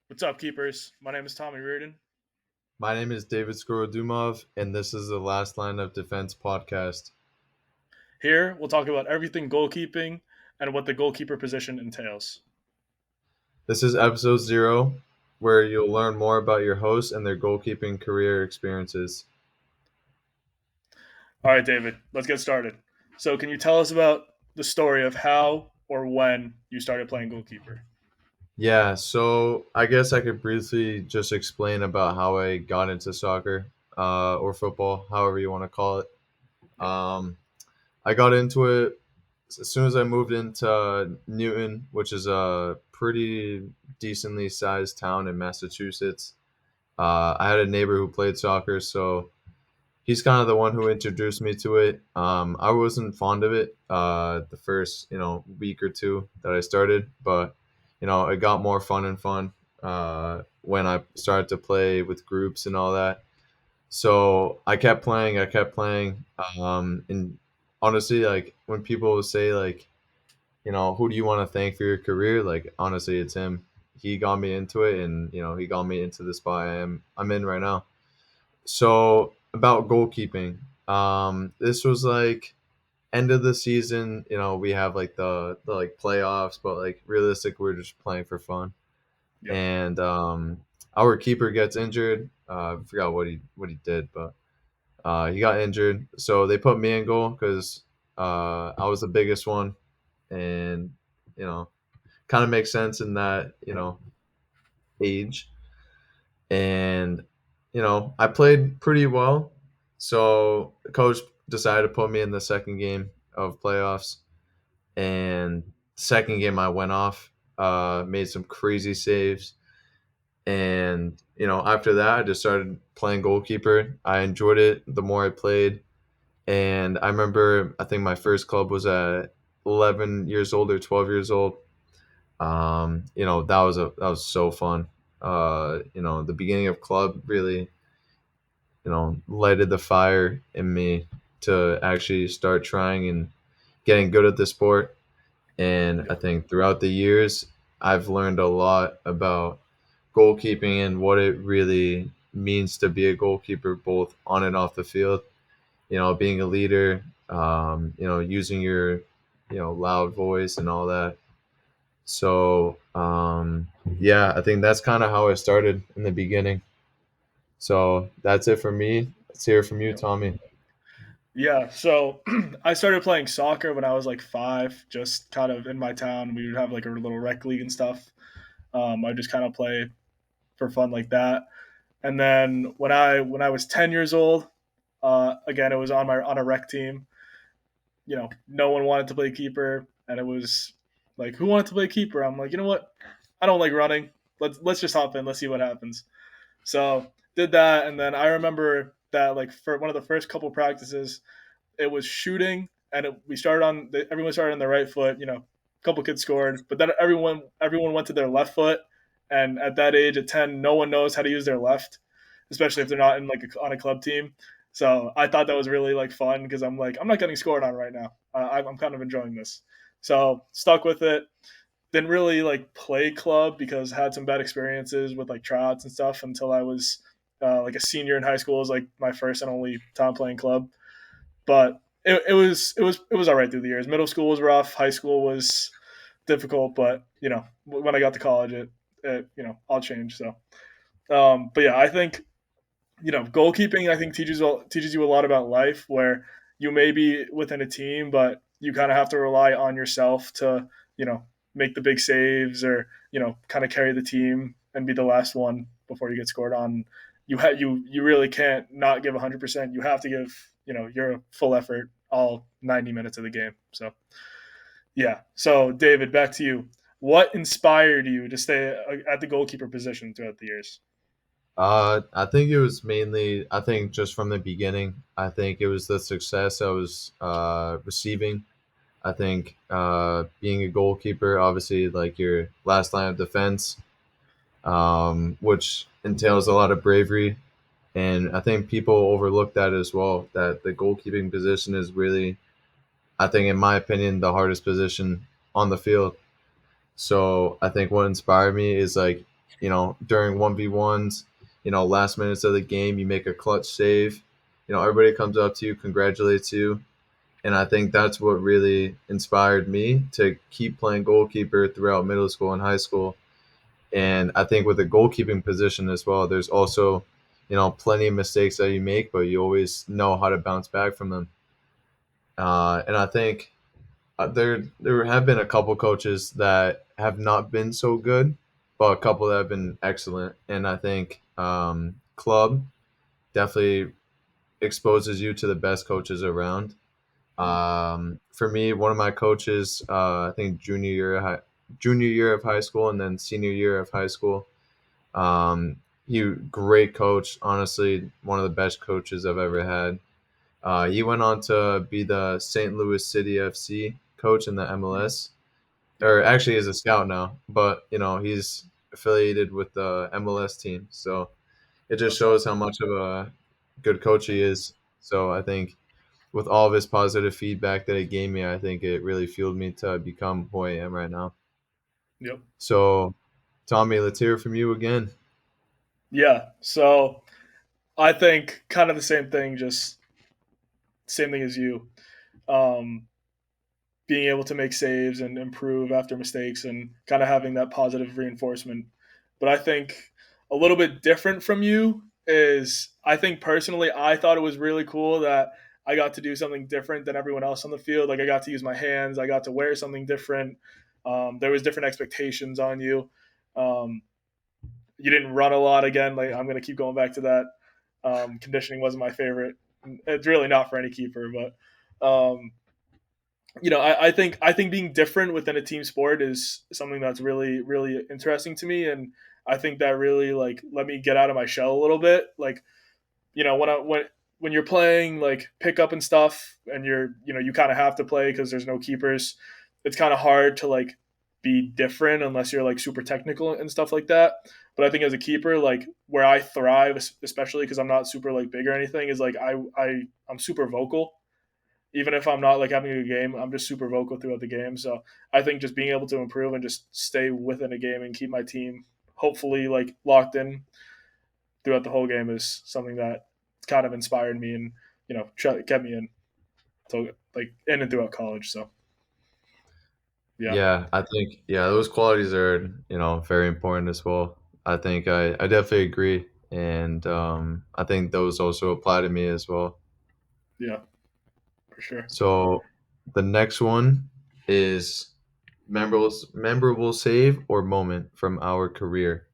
What's up, keepers? My name is Tommy Reardon. My name is David Skorodumov, and this is the Last Line of Defense podcast. Here, we'll talk about everything goalkeeping and what the goalkeeper position entails. This is episode 0, where you'll learn more about your host and their goalkeeping career experiences. All right, David, let's get started. So, can you tell us about the story of how or when you started playing goalkeeper? Yeah, so I guess I could briefly just explain about how I got into soccer or football, however you want to call it. Yeah. Um, I got into it as soon as I moved into Newton, which is a pretty decently sized town in Massachusetts. I had a neighbor who played soccer, so he's kind of the one who introduced me to it. I wasn't fond of it the first week or two that I started, but it got more fun and fun when I started to play with groups and all that. So I kept playing. I kept playing. And honestly, like when people say like, who do you want to thank for your career? Like honestly, it's him. He got me into it, and he got me into the spot I'm in right now. So about goalkeeping, this was like end of the season. We have like the like playoffs, but like realistic, we're just playing for fun. Yep. And our keeper gets injured. I forgot what he did, but he got injured. So they put me in goal because I was the biggest one, and you know, kind of makes sense in that age. And I played pretty well. So the coach decided to put me in the second game of playoffs, and second game I went off, made some crazy saves, and after that I just started playing goalkeeper. I enjoyed it the more I played, and I remember I think my first club was at 11 years old or 12 years old. That was so fun. The beginning of club really lighted the fire in me to actually start trying and getting good at the sport. And I Yep. think throughout the years, I've learned a lot about goalkeeping and what it really means to be a goalkeeper, both on and off the field. Being a leader, using your, loud voice and all that. So, yeah, I think that's kind of how I started in the beginning. So that's it for me. Let's hear from you, Yep. Tommy. Yeah. So, I started playing soccer when I was like 5, just kind of in my town. We would have like a little rec league and stuff. I just kind of play for fun like that. And then when I was 10 years old, again it was on a rec team. No one wanted to play keeper, and it was like, who wanted to play keeper? I'm like, you know what? I don't like running. Let's just hop in. Let's see what happens. So did that, and then I remember that like for one of the first couple practices, it was shooting, and we started everyone started on the right foot. A couple kids scored, but then everyone went to their left foot, and at that age, at 10, no one knows how to use their left, especially if they're not in on a club team. So I thought that was really like fun because I'm like, I'm not getting scored on right now. I'm kind of enjoying this. So stuck with it. Didn't really like play club because I had some bad experiences with like tryouts and stuff until I was like a senior in high school. It was like my first and only time playing club, but it was all right through the years. Middle school was rough. High school was difficult, but when I got to college, it all changed. So, but yeah, I think goalkeeping, I think teaches you a lot about life, where you may be within a team, but you kind of have to rely on yourself to make the big saves, or kind of carry the team and be the last one before you get scored on. You really can't not give 100%. You have to give your full effort all 90 minutes of the game. So yeah. So David, back to you. What inspired you to stay at the goalkeeper position throughout the years? I think it was mainly, I think just from the beginning, I think it was the success I was receiving. I think being a goalkeeper, obviously, like your last line of defense, which entails a lot of bravery. And I think people overlook that as well, that the goalkeeping position is really, I think, in my opinion, the hardest position on the field. So I think what inspired me is like during 1v1s, last minutes of the game, you make a clutch save. Everybody comes up to you, congratulates you. And I think that's what really inspired me to keep playing goalkeeper throughout middle school and high school. And I think with the goalkeeping position as well, there's also, plenty of mistakes that you make, but you always know how to bounce back from them. And I think there have been a couple coaches that have not been so good, but a couple that have been excellent. And I think club definitely exposes you to the best coaches around. For me, one of my coaches, I think junior year of high school, and then senior year of high school. He great coach, honestly, one of the best coaches I've ever had. He went on to be the St. Louis City FC coach in the MLS, Yep. or actually is a scout now, but he's affiliated with the MLS team. So it just That's shows awesome. how much of a good coach he is. So I think with all of his positive feedback that he gave me, I think it really fueled me to become who I am right now. Yep. So, Tommy, let's hear from you again. Yeah. So I think kind of the same thing, just same thing as you. Um, Being able to make saves and improve after mistakes and kind of having that positive reinforcement. But I think a little bit different from you is I think personally I thought it was really cool that I got to do something different than everyone else on the field. Like I got to use my hands, I got to wear something different. There was different expectations on you. Um, you didn't run a lot again. Like I'm going to keep going back to that. Conditioning wasn't my favorite. It's really not for any keeper, but I think being different within a team sport is something that's really really interesting to me, and I think that really like let me get out of my shell a little bit. Like when you're playing like pickup and stuff, and you kind of have to play because there's no keepers. It's kind of hard to like be different unless you're like super technical and stuff like that. But I think as a keeper, like where I thrive, especially because I'm not super like big or anything, is like I'm super vocal even if I'm not like having a good game, I'm just super vocal throughout the game. So I think just being able to improve and just stay within a game and keep my team hopefully like locked in throughout the whole game is something that kind of inspired me and kept me in so like in and throughout college. So yeah, Yeah, I think those qualities are very important as well. I think I definitely agree, and I think those also apply to me as well. yeah, for sure. So the next one is memorable save or moment from our career,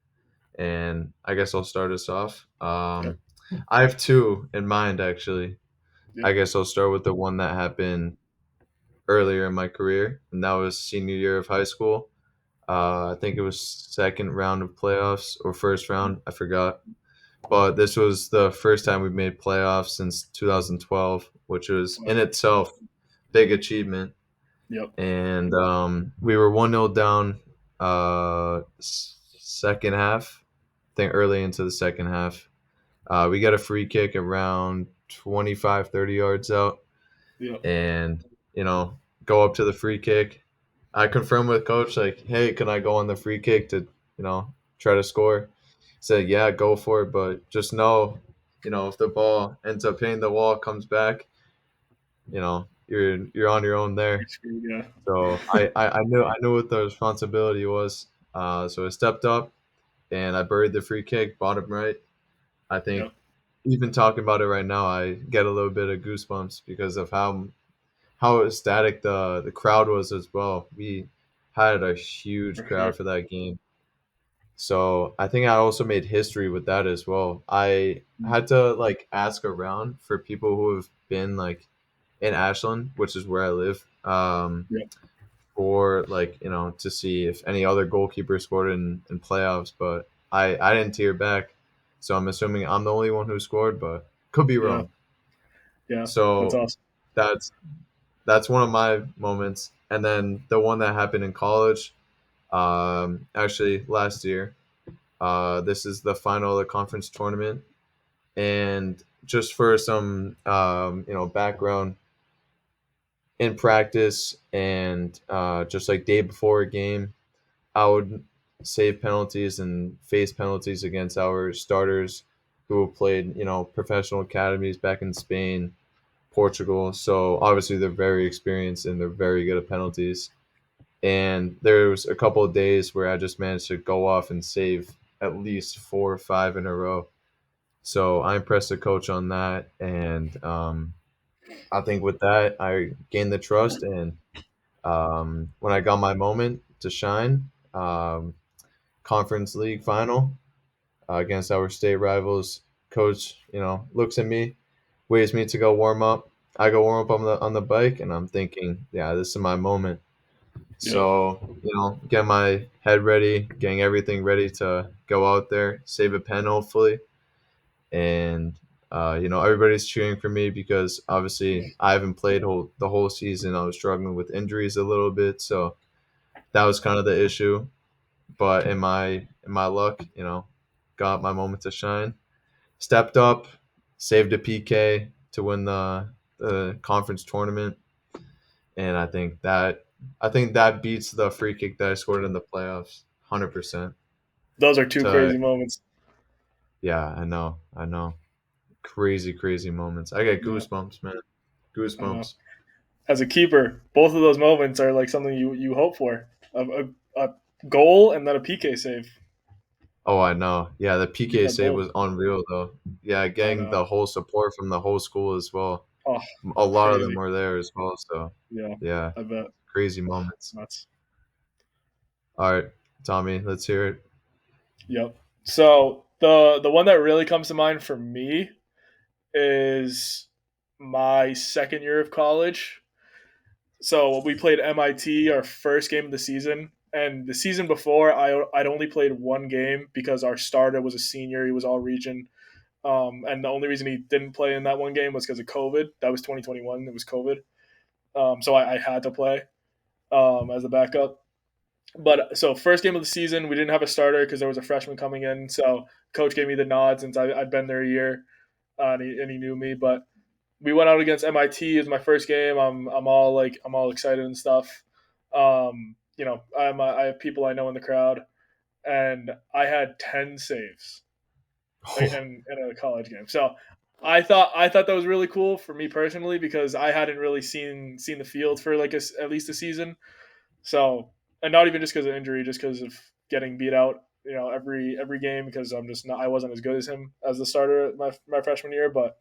and I guess I'll start us off. Yep, I have two in mind actually. yep, I guess I'll start with the one that happened earlier in my career, and that was senior year of high school. I think it was second round of playoffs or first round, I forgot. But this was the first time we've made playoffs since 2012, which was in itself big achievement. yep, And we were 1-0 down second half, I think early into the second half. We got a free kick around 25, 30 yards out, yep, and you know go up to the free kick. I confirmed with coach like, hey, can I go on the free kick to try to score? He said, yeah, go for it, but just know, if the ball ends up hitting the wall, comes back, you're on your own there. yeah, So I knew what the responsibility was. So I stepped up and I buried the free kick, bottom right. I think yep, even talking about it right now, I get a little bit of goosebumps because of how ecstatic the crowd was as well. We had a huge for sure. crowd for that game. So I think I also made history with that as well. I had to like ask around for people who have been like in Ashland, which is where I live, Yep, for like, to see if any other goalkeeper scored in playoffs, but I didn't hear back. So I'm assuming I'm the only one who scored, but could be yeah, wrong. yeah. That's So awesome. that's that's one of my moments. And then the one that happened in college, actually last year. This is the final of the conference tournament, and just for some background, in practice and just like day before a game, I would save penalties and face penalties against our starters who played, professional academies back in Spain, Portugal. So obviously they're very experienced and they're very good at penalties. And there was a couple of days where I just managed to go off and save at least 4 or 5 in a row. So I impressed the coach on that, and I think with that I gained the trust. And when I got my moment to shine, conference league final against our state rivals, coach, looks at me, waits me to go warm up. I go warm up on the bike, and I'm thinking, yeah, this is my moment. Yep. So, get my head ready, getting everything ready to go out there, save a pen, hopefully. And, everybody's cheering for me because obviously I haven't played the whole season. I was struggling with injuries a little bit. So that was kind of the issue. But in my luck, got my moment to shine. Stepped up, saved a PK to win the conference tournament. And I think that beats the free kick that I scored in the playoffs, 100%. Those are two To crazy moments. Yeah, I know, crazy, crazy moments. I get Yeah, goosebumps, man, I know. goosebumps. As a keeper, both of those moments are like something you hope for. A goal and then a PK save. Oh, I know. Yeah, the You PK got save both. was unreal though. Yeah, I getting know. the whole support from the whole school as well. Oh, A lot of them crazy. were there as well. So Yeah, yeah, I bet. crazy moments. Nuts. All right, Tommy, let's hear it. Yep. So the one that really comes to mind for me is my second year of college. So we played MIT our first game of the season, and the season before I'd only played one game because our starter was a senior. He was all region, and the only reason he didn't play in that one game was because of COVID. That was 2021. It was COVID, so I had to play as a backup. But so first game of the season, we didn't have a starter because there was a freshman coming in. So coach gave me the nod since I'd been there a year, and he knew me. But we went out against MIT. It was my first game. I'm all excited and stuff. I have people I know in the crowd, and I had 10 saves in a college game. So I thought that was really cool for me personally because I hadn't really seen the field for like at least a season. So, and not even just because of injury, just because of getting beat out, every game because I wasn't as good as him as the starter my freshman year. But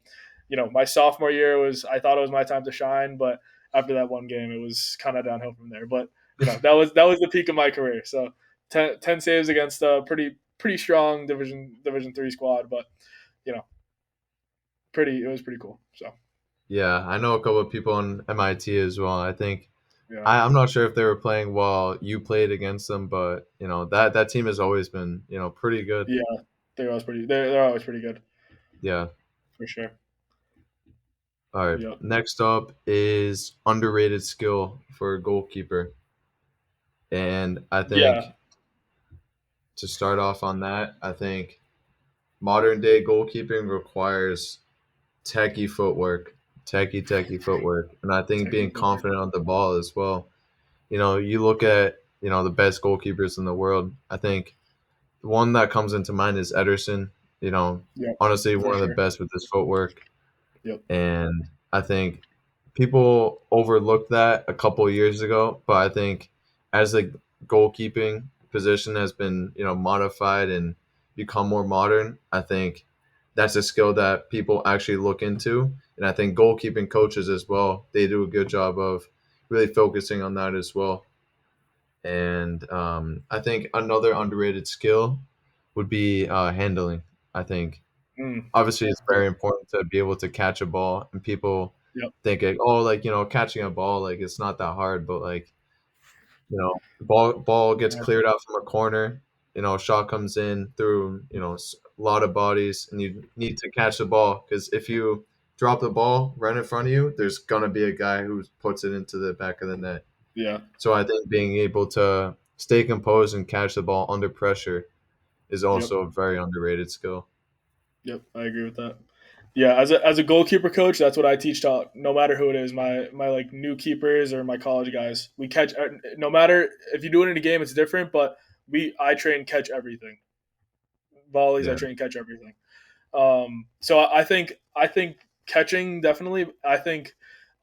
my sophomore year I thought it was my time to shine, but after that one game, it was kind of downhill from there. But that was the peak of my career. So 10 saves against a pretty strong Division 3 squad, but you know, it was pretty cool. So Yeah, I know a couple of people in MIT as well. I think yeah, I'm not sure if they were playing while you played against them, but that team has always been pretty good. yeah, they're always pretty good Yeah. for sure. All right. Yep. Next up is underrated skill for a goalkeeper, and I Yeah. think to start off on that, I think modern day goalkeeping requires techie footwork, and I think being Technical. confident on the ball as well. You look at the best goalkeepers in the world. I think the one that comes into mind is Ederson. You know, Yep. honestly, For one of the sure. best with his footwork. Yep. And I think people overlooked that a couple of years ago, but I think as the goalkeeping position has been, modified and become more modern, I think that's a skill that people actually look into. And I think goalkeeping coaches as well, they do a good job of really focusing on that as well. And I think another underrated skill would be handling. I think Mm. obviously it's Yep. very important to be able to catch a ball, and people Yep. think like, oh, like catching a ball, like it's not that hard, but like ball gets Yeah. cleared out from a corner, shot comes in through a lot of bodies, and you need to catch the ball because if you drop the ball right in front of you, there's gonna be a guy who puts it into the back of the net. Yeah. So I think being able to stay composed and catch the ball under pressure is Yep. also a very underrated skill. Yep. I agree with that. Yeah, as a goalkeeper coach, that's what I teach to no matter who it is, my like new keepers or my college guys. We catch no matter if you do it in a game, it's different, but I train catch everything. Volleys, I Yeah. train catch everything. So I think catching definitely. I think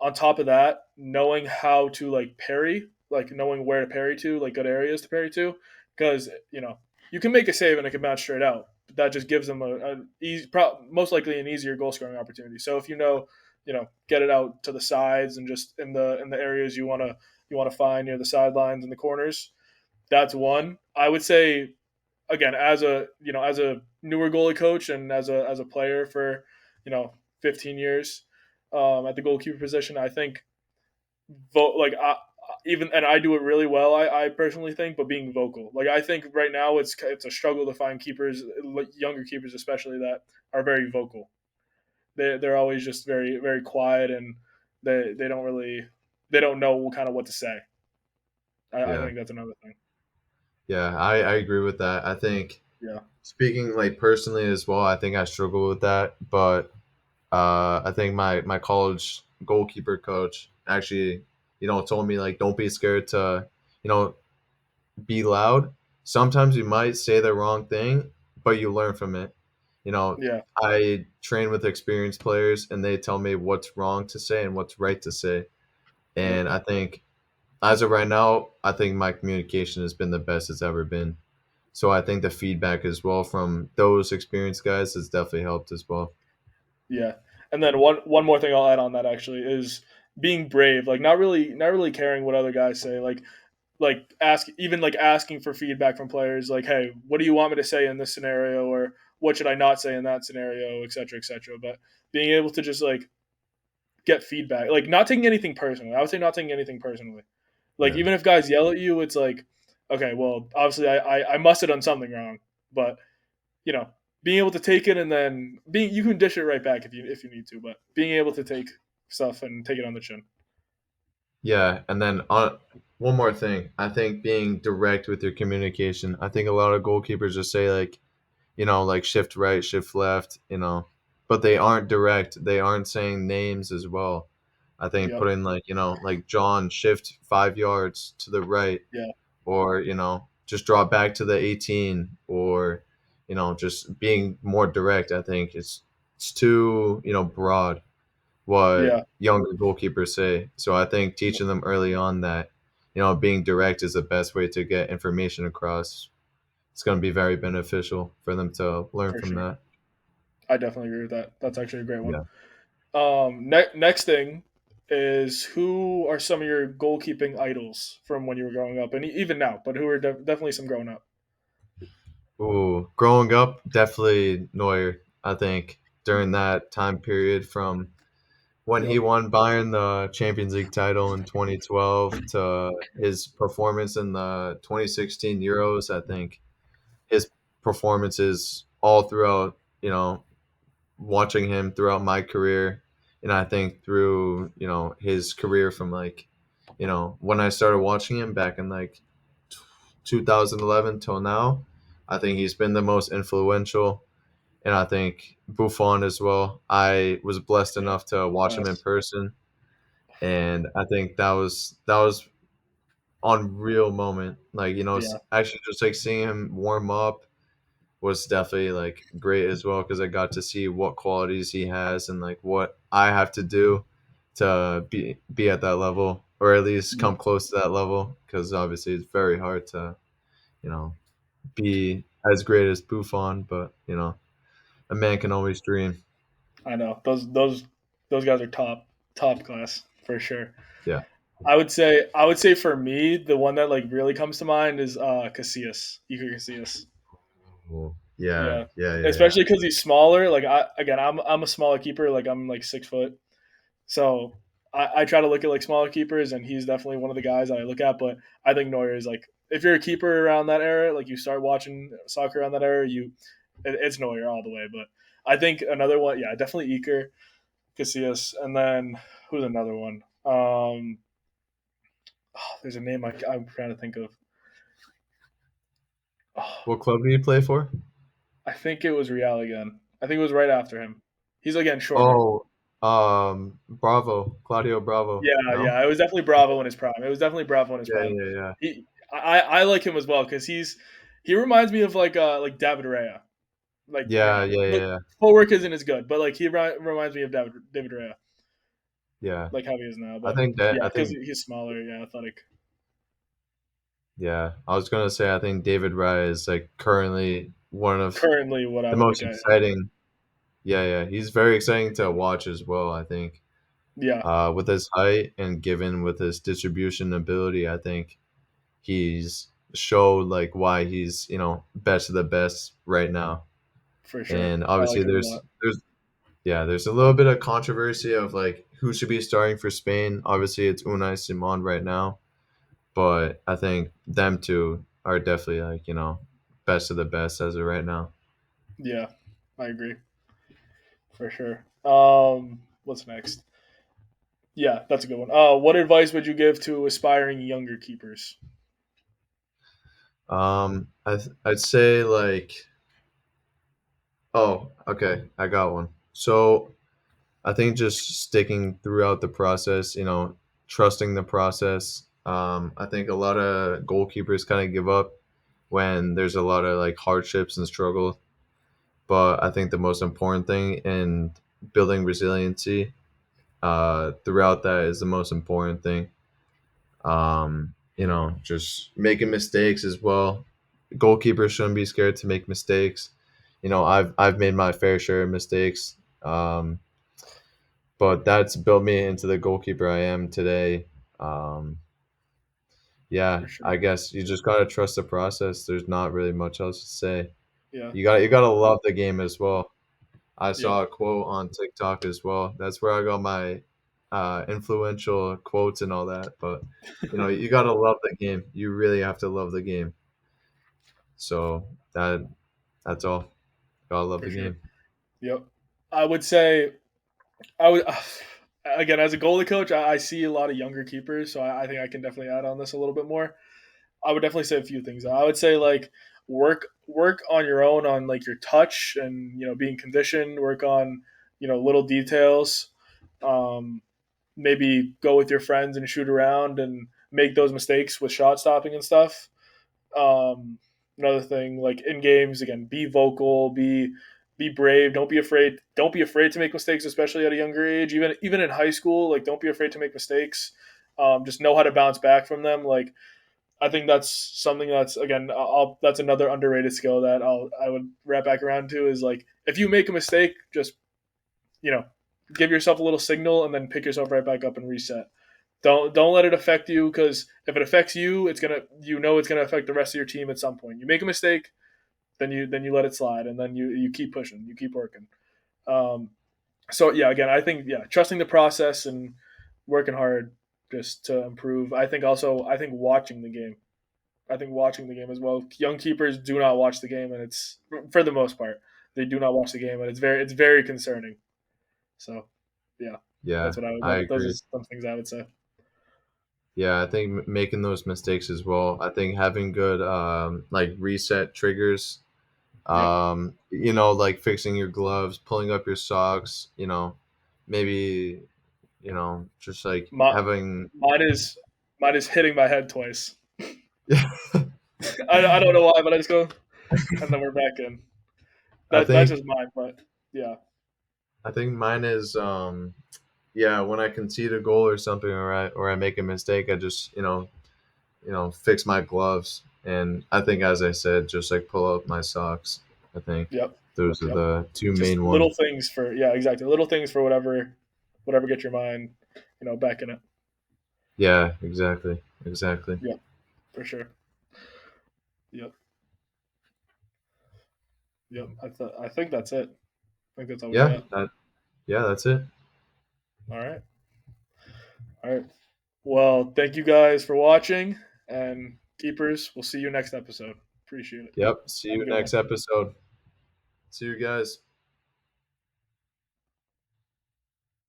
on top of that, knowing how to like parry, like knowing where to parry to, like good areas to parry to, because you can make a save and it can bounce straight out. But that just gives them most likely an easier goal scoring opportunity. So if get it out to the sides and just in the areas you want to find near the sidelines and the corners. That's one. I would say again as a newer goalie coach and as a player for 15 years at the goalkeeper position. I think like even and I do it really well. I personally think, but being vocal, like I think right now it's a struggle to find keepers, younger keepers especially, that are very vocal. They're always just very very quiet, and they don't know kind of what to say. I Yeah. think that's another thing. Yeah, I agree with that. I think Yeah. speaking like personally as well, I think I struggle with that. But I think my college goalkeeper coach actually, told me like don't be scared to, you know, be loud. Sometimes you might say the wrong thing, but you learn from it. You know, Yeah. I train with experienced players and they tell me what's wrong to say and what's right to say. Yep. And I think as of right now, I think my communication has been the best it's ever been. So I think the feedback as well from those experienced guys has definitely helped as well. Yeah. And then one more thing I'll add on that actually is being brave. Like not really caring what other guys say. Like asking for feedback from players. Like, hey, what do you want me to say in this scenario, or what should I not say in that scenario, et cetera, et cetera. But being able to just like get feedback, like not taking anything personally. I would say not taking anything personally. Like Yeah. even if guys yell at you, it's like, okay, well, obviously I must have done something wrong, but you know, being able to take it and then being you can dish it right back if you need to, but being able to take stuff and take it on the chin. Yeah, and then one more thing, I think being direct with your communication. I think a lot of goalkeepers just say like, like shift right, shift left, but they aren't direct. They aren't saying names as well. I think Yep. putting like, like John shift 5 yards to the right, Yeah. or just drop back to the 18, or just being more direct. I think it's too broad what Yeah. younger goalkeepers say. So I think teaching them early on that being direct is the best way to get information across. It's going to be very beneficial for them to learn For from sure. that. I definitely agree with that. That's actually a great one. Yeah. Next thing is, who are some of your goalkeeping idols from when you were growing up, and even now, but who are definitely some growing up? Ooh, growing up, definitely Neuer. I think during that time period from when he Yep. won Bayern the Champions League title in 2012 to his performance in the 2016 Euros, I think his performances all throughout, watching him throughout my career, and I think through, his career from like, when I started watching him back in like 2011 till now, I think he's been the most influential, and I think Buffon as well. I was blessed Yeah. enough to watch him in Yes. person, and I think that was unreal moment. Like Yeah. actually just like seeing him warm up was definitely like great as well because I got to see what qualities he has and like what I have to do to be at that level or at least Yeah. come close to that level because obviously it's very hard to you know be as great as Buffon, but a man can always dream. I know those guys are top class for sure. Yeah. I would say for me, the one that like really comes to mind is Casillas, Iker Casillas. Cool. Yeah, Yeah, yeah, yeah, yeah. especially because he's smaller. Like I'm a smaller keeper. Like I'm like 6 foot, so I try to look at like smaller keepers, and he's definitely one of the guys I look at. But I think Neuer is like, if you're a keeper around that era, like you start watching soccer around that era, it's Neuer all the way. But I think another one, yeah, definitely Iker Casillas, and then who's another one? There's a name I'm trying to think of. Oh, What club do you play for? I think it was Real again. I think it was right after him. He's again shorter. Oh, Bravo, Claudio Bravo. Yeah, No. yeah. It was definitely Bravo in his prime. It was definitely Bravo in his Yeah, prime. yeah, yeah. I like him as well because he reminds me of like David Raya. Like Yeah, again, yeah, look, yeah, footwork isn't as good, but like reminds me of David Raya, yeah. like how he is now. I But think that yeah, I because think he's smaller, yeah, athletic yeah. I was gonna say I think David Raya is like currently one of currently what I the would most look at. exciting. Yeah, yeah. He's very exciting to watch as well. I think Yeah, with his height and given with his distribution ability, I think he's showed like why he's best of the best right now. for sure. And I obviously like him a there's lot. there's yeah, there's a little bit of controversy of like who should be starting for Spain. Obviously it's Unai Simon right now, but I think them two are definitely like, best of the best as of right now. Yeah, I agree for sure. What's next? Yeah, that's a good one. What advice would you give to aspiring younger keepers? I'd say like, oh, okay, I got one. So I think just sticking throughout the process, trusting the process. I think a lot of goalkeepers kind of give up when there's a lot of like hardships and struggle. But I think the most important thing in building resiliency throughout that is the most important thing. Just making mistakes as well. Goalkeepers shouldn't be scared to make mistakes. I've made my fair share of mistakes. But that's built me into the goalkeeper I am today. Um, yeah, For sure. I guess you just gotta trust the process. There's not really much else to say. Yeah. You gotta love the game as well. I Yep. saw a quote on TikTok as well. That's where I got my influential quotes and all that. But you gotta love the game. You really have to love the game. So that's all. Gotta love For the sure. game. Yep. I would say I would again as a goalie coach. I see a lot of younger keepers, so I think I can definitely add on this a little bit more. I would definitely say a few things. I would say like work on your own on like your touch and being conditioned. Work on little details. Um, Maybe go with your friends and shoot around and make those mistakes with shot stopping and stuff. Um, Another thing, like in games, again, be vocal, be brave. Don't be afraid. Don't be afraid to make mistakes, especially at a younger age. Even in high school, like don't be afraid to make mistakes. Just know how to bounce back from them. Like I think that's something that's again, that's another underrated skill that I would wrap back around to is like if you make a mistake, just you know give yourself a little signal and then pick yourself right back up and reset. Don't let it affect you because if it affects you, it's gonna affect the rest of your team at some point. You make a mistake, then you let it slide, and then you keep pushing, you keep working. Um, so yeah, again, I think trusting the process and working hard just to improve. I think watching the game. I think watching the game as well. Young keepers do not watch the game, and it's for the most part they do not watch the game, and it's very concerning. So yeah, Yeah, that's what I would. I Those agree. are some things I would say. Yeah, I think making those mistakes as well. I think having good like reset triggers. Yep. Like fixing your gloves, pulling up your socks. Maybe just like My, having. mine is hitting my head twice. I don't know why, but I just go and then we're back in. I That's think just mine, but yeah, I think mine is yeah, when I concede a goal or something, or I make a mistake, I just fix my gloves, and I think as I said, just like pull up my socks. I think yep, those are yep. the two Just main little ones. things for yeah, exactly. Little things for whatever gets your mind, back in it. Yeah, exactly, exactly. Yep, for sure. Yep, yep. I think that's it. I think that's all we Yeah, got. yeah, that's it. All right, all right. Well, thank you guys for watching, and keepers. We'll see you next episode. Appreciate it. Yep. See Have a you good one. next episode. See you guys.